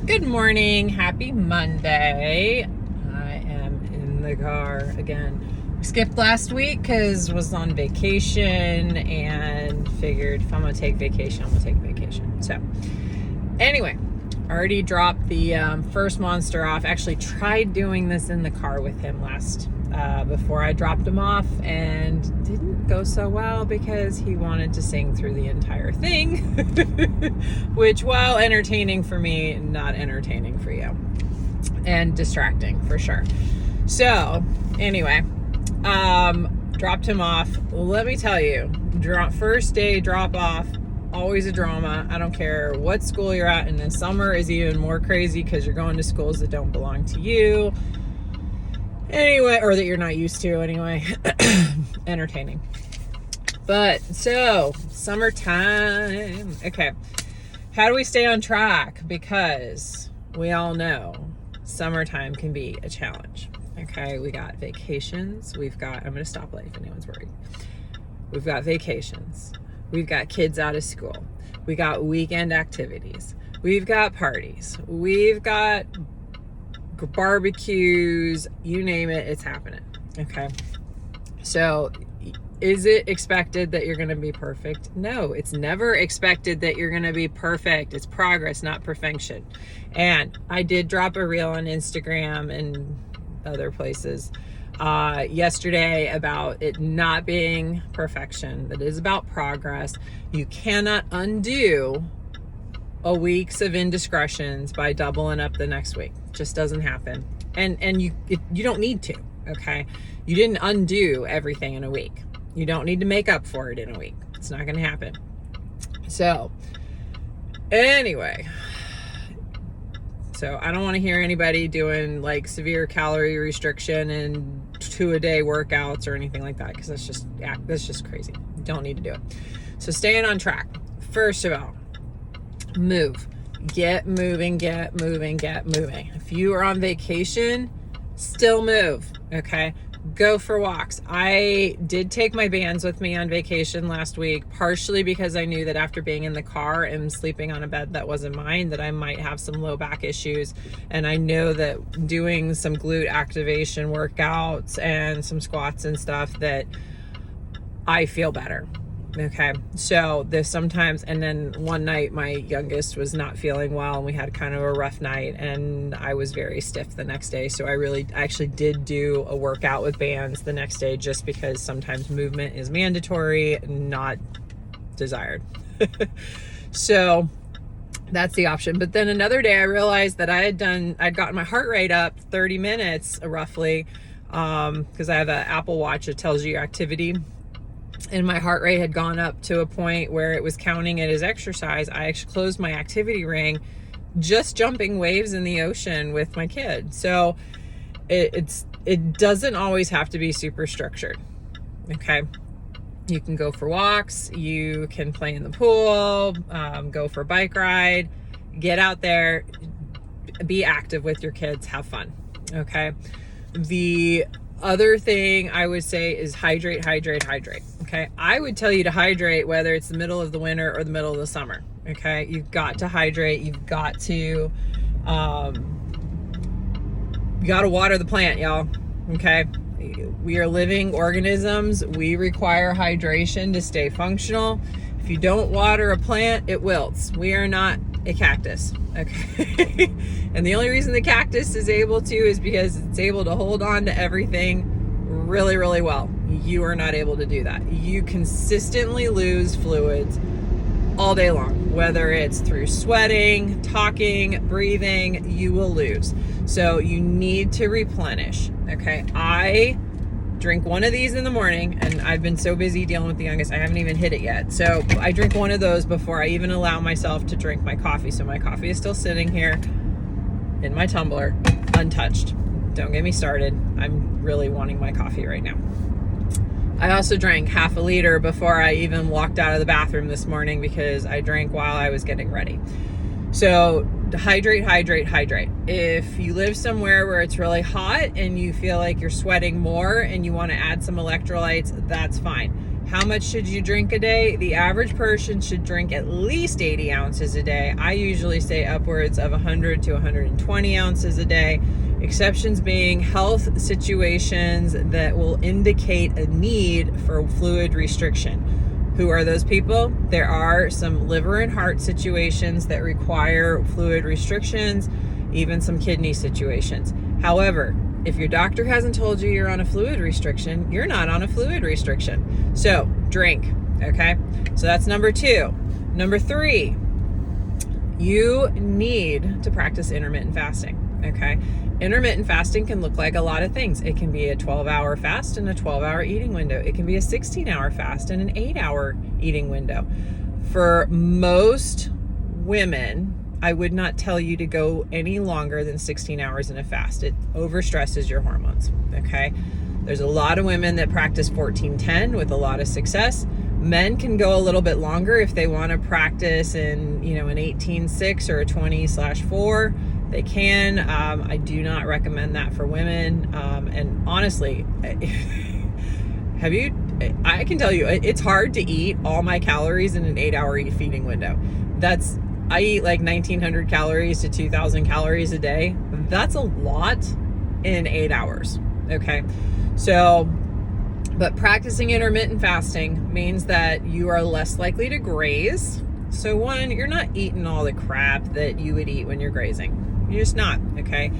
Good morning. Happy Monday. I am in the car again. We skipped last week because was on vacation and figured if I'm going to take vacation, I'm going to take vacation. So anyway, already dropped the first monster off. Actually tried doing this in the car with him before I dropped him off, and didn't go so well because he wanted to sing through the entire thing, which, while entertaining for me, not entertaining for you, and distracting for sure. So anyway, dropped him off. Let me tell you, first day drop off, always a drama. I don't care what school you're at, and the summer is even more crazy because you're going to schools that don't belong to you anyway, or that you're not used to anyway. Entertaining. But so summertime. Okay, how do we stay on track? Because we all know summertime can be a challenge. Okay, we got vacations, I'm gonna stop light if anyone's worried. We've got vacations, we've got kids out of school, we got weekend activities, we've got parties, we've got barbecues, you name it, it's happening. Okay, so is it expected that you're going to be perfect? No, it's never expected that you're going to be perfect. It's progress, not perfection. And I did drop a reel on Instagram and other places yesterday about it not being perfection. It is about progress. You cannot undo a week's of indiscretions by doubling up the next week. It just doesn't happen. And you don't need to, okay? You didn't undo everything in a week. You don't need to make up for it in a week. It's not going to happen. So anyway, I don't want to hear anybody doing like severe calorie restriction and 2-a-day workouts or anything like that, because that's just crazy. You don't need to do it. So staying on track. First of all, move. Get moving, get moving, get moving. If you are on vacation, still move, okay? Go for walks. I did take my bands with me on vacation last week, partially because I knew that after being in the car and sleeping on a bed that wasn't mine, that I might have some low back issues. And I know that doing some glute activation workouts and some squats and stuff, that I feel better. Okay, so there's sometimes, and then one night my youngest was not feeling well and we had kind of a rough night and I was very stiff the next day. So I actually did do a workout with bands the next day, just because sometimes movement is mandatory, not desired. So that's the option. But then another day I realized that I'd gotten my heart rate up 30 minutes roughly, because I have an Apple Watch that tells you your activity. And my heart rate had gone up to a point where it was counting it as exercise. I actually closed my activity ring just jumping waves in the ocean with my kid. So it doesn't always have to be super structured. Okay, you can go for walks, you can play in the pool, go for a bike ride, get out there, be active with your kids, have fun. Okay, the other thing I would say is hydrate. Okay, I would tell you to hydrate whether it's the middle of the winter or the middle of the summer. Okay, you've got to hydrate. You've got to you got to water the plant, y'all. Okay, we are living organisms. We require hydration to stay functional. If you don't water a plant, it wilts. We are not a cactus. Okay. And the only reason the cactus is able to is because it's able to hold on to everything really, really well. You are not able to do that. You consistently lose fluids all day long, whether it's through sweating, talking, breathing, you will lose. So you need to replenish. Okay, I drink one of these in the morning, and I've been so busy dealing with the youngest, I haven't even hit it yet. So I drink one of those before I even allow myself to drink my coffee. So my coffee is still sitting here in my tumbler, untouched. Don't get me started. I'm really wanting my coffee right now. I also drank half a liter before I even walked out of the bathroom this morning, because I drank while I was getting ready. So hydrate. If you live somewhere where it's really hot and you feel like you're sweating more and you want to add some electrolytes, that's fine. How much should you drink a day? The average person should drink at least 80 ounces a day. I usually say upwards of 100 to 120 ounces a day. Exceptions being health situations that will indicate a need for fluid restriction. Who are those people? There are some liver and heart situations that require fluid restrictions, even some kidney situations. However, if your doctor hasn't told you you're on a fluid restriction, you're not on a fluid restriction. So drink, okay? So that's number 2. Number 3, you need to practice intermittent fasting, okay? Intermittent fasting can look like a lot of things. It can be a 12-hour fast and a 12-hour eating window. It can be a 16-hour fast and an 8-hour eating window. For most women, I would not tell you to go any longer than 16 hours in a fast. It overstresses your hormones, okay? There's a lot of women that practice 14-10 with a lot of success. Men can go a little bit longer if they want to practice in, an 18-6 or a 20/4. They can. I do not recommend that for women. And honestly, I can tell you, it's hard to eat all my calories in an 8-hour feeding window. I eat like 1,900 calories to 2,000 calories a day. That's a lot in 8 hours, okay? So, but practicing intermittent fasting means that you are less likely to graze. So 1, you're not eating all the crap that you would eat when you're grazing. You're just not, okay?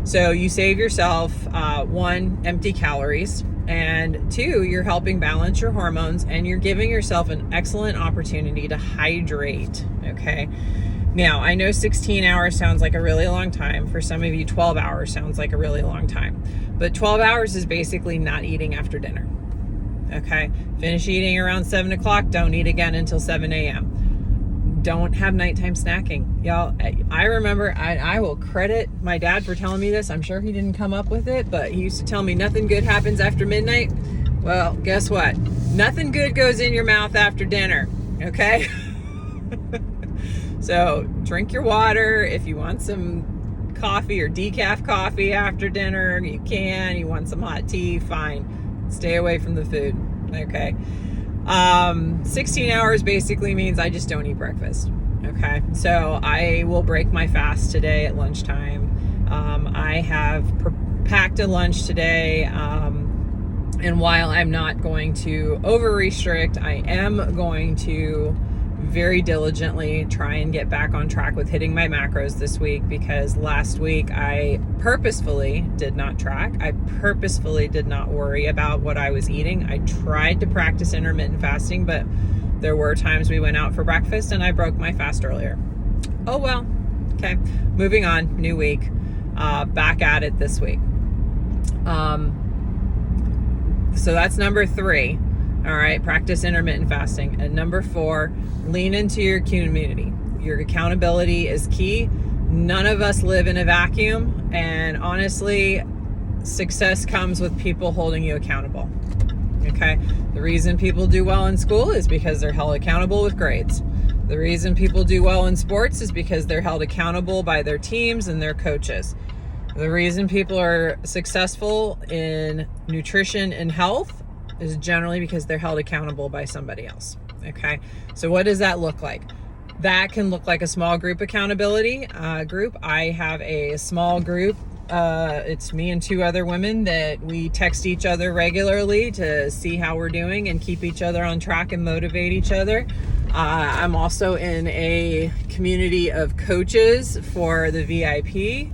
So you save yourself, 1, empty calories, and 2, you're helping balance your hormones, and you're giving yourself an excellent opportunity to hydrate, okay? Now, I know 16 hours sounds like a really long time. For some of you, 12 hours sounds like a really long time. But 12 hours is basically not eating after dinner, okay? Finish eating around 7 o'clock, don't eat again until 7 a.m. Don't have nighttime snacking. Y'all, I remember, I will credit my dad for telling me this. I'm sure he didn't come up with it, but he used to tell me nothing good happens after midnight. Well, guess what? Nothing good goes in your mouth after dinner, okay? So drink your water. If you want some coffee or decaf coffee after dinner, you can. You want some hot tea, fine. Stay away from the food, okay? 16 hours basically means I just don't eat breakfast, okay? So I will break my fast today at lunchtime. I have packed a lunch today, and while I'm not going to over restrict, I am going to very diligently try and get back on track with hitting my macros this week, because last week I purposefully did not track. I purposefully did not worry about what I was eating. I tried to practice intermittent fasting, but there were times we went out for breakfast and I broke my fast earlier. Oh well. Okay, moving on, new week. Back at it this week. So that's number 3. All right, practice intermittent fasting. And number 4, lean into your community. Your accountability is key. None of us live in a vacuum, and honestly, success comes with people holding you accountable. Okay? The reason people do well in school is because they're held accountable with grades. The reason people do well in sports is because they're held accountable by their teams and their coaches. The reason people are successful in nutrition and health is generally because they're held accountable by somebody else, okay? So what does that look like? That can look like a small group accountability group. I have a small group. It's me and 2 other women that we text each other regularly to see how we're doing and keep each other on track and motivate each other. I'm also in a community of coaches for the VIP,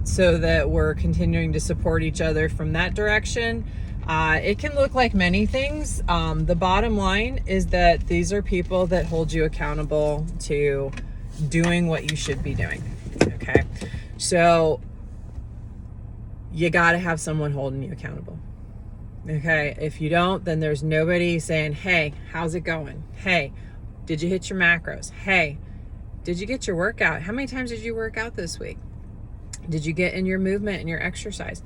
so that we're continuing to support each other from that direction. It can look like many things. The bottom line is that these are people that hold you accountable to doing what you should be doing. Okay. So you got to have someone holding you accountable. Okay. If you don't, then there's nobody saying, hey, how's it going? Hey, did you hit your macros? Hey, did you get your workout? How many times did you work out this week? Did you get in your movement and your exercise?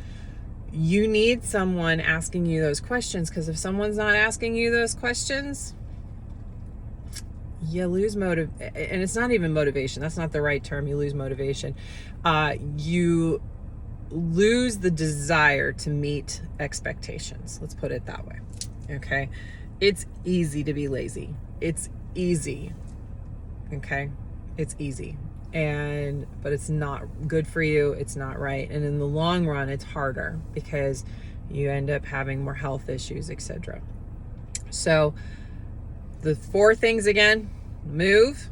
You need someone asking you those questions, because if someone's not asking you those questions, you lose and it's not even motivation. That's not the right term. You lose motivation. You lose the desire to meet expectations. Let's put it that way. Okay. It's easy to be lazy. It's easy. Okay. It's easy. But it's not good for you. It's not right. And in the long run, it's harder because you end up having more health issues, etc. So the 4 things again: move,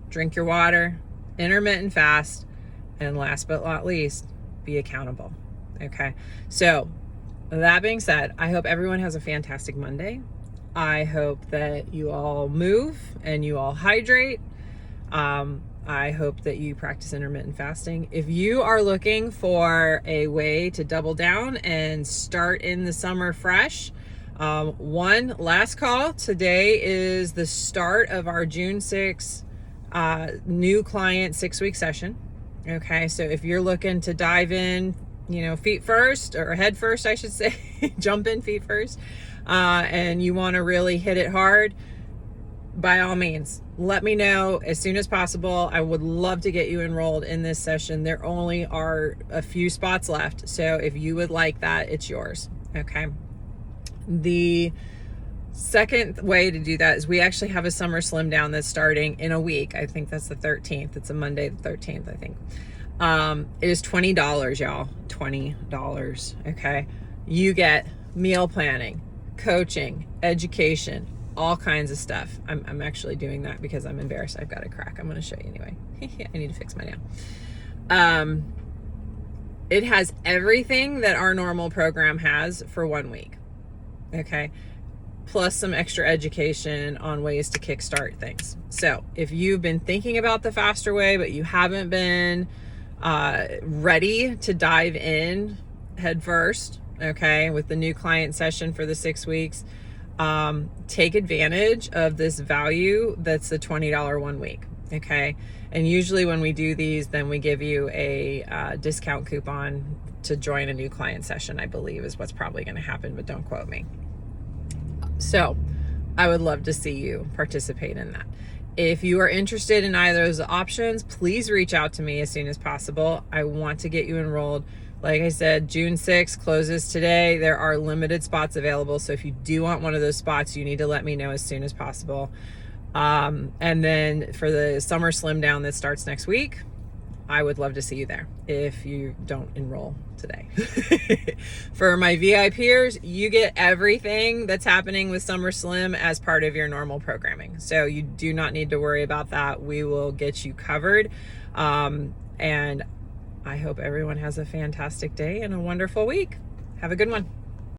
drink your water, intermittent fast, and last but not least, be accountable. Okay. So that being said, I hope everyone has a fantastic Monday. I hope that you all move and you all hydrate. I hope that you practice intermittent fasting. If you are looking for a way to double down and start in the summer fresh, one last call. Today is the start of our June 6th new client 6-week session. Okay, so if you're looking to dive in, feet first, or head first, I should say, jump in feet first, and you want to really hit it hard, by all means, let me know as soon as possible. I would love to get you enrolled in this session. There only are a few spots left. So if you would like that, it's yours. Okay. The second way to do that is we actually have a summer slim down that's starting in a week. I think that's the 13th. It's a Monday, the 13th, I think. It is $20, y'all. $20. Okay. You get meal planning, coaching, education, all kinds of stuff. I'm actually doing that because I'm embarrassed. I've got a crack. I'm going to show you anyway. I need to fix my nail. It has everything that our normal program has for 1 week. Okay. Plus some extra education on ways to kickstart things. So if you've been thinking about the faster way, but you haven't been ready to dive in head first, okay, with the new client session for the 6 weeks, take advantage of this value that's the $20 1 week. Okay. And usually when we do these, then we give you a discount coupon to join a new client session, I believe is what's probably going to happen, but don't quote me. So I would love to see you participate in that. If you are interested in either of those options, please reach out to me as soon as possible. I want to get you enrolled. Like I said, June 6th closes today. There are limited spots available. So if you do want one of those spots, you need to let me know as soon as possible. And then for the summer slim down that starts next week, I would love to see you there if you don't enroll today. For my VIPers, you get everything that's happening with Summer Slim as part of your normal programming. So you do not need to worry about that. We will get you covered. And I hope everyone has a fantastic day and a wonderful week. Have a good one.